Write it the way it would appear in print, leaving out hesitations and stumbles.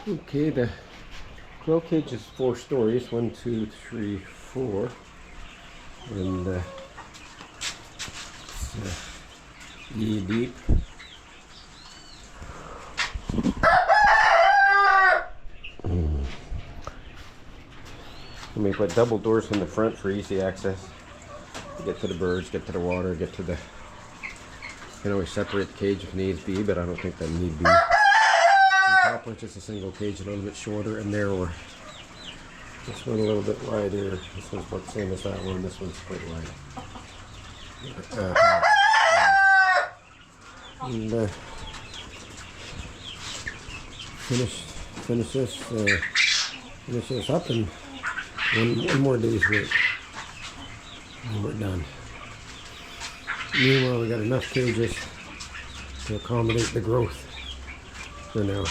Okay, the quail cage is 4 stories, 1, 2, 3, 4, and it's knee deep. And we put double doors in the front for easy access. Get to the birds, get to the water, get to the... You can always separate the cage if needs be, but I don't think that need be. The top one's just a single cage, a little bit shorter and narrower. This one a little bit wider. This one's about the same as that one. This one's quite wide. And finish this up in one more day's work. And we're done. Meanwhile, we got enough cages to accommodate the growth for now.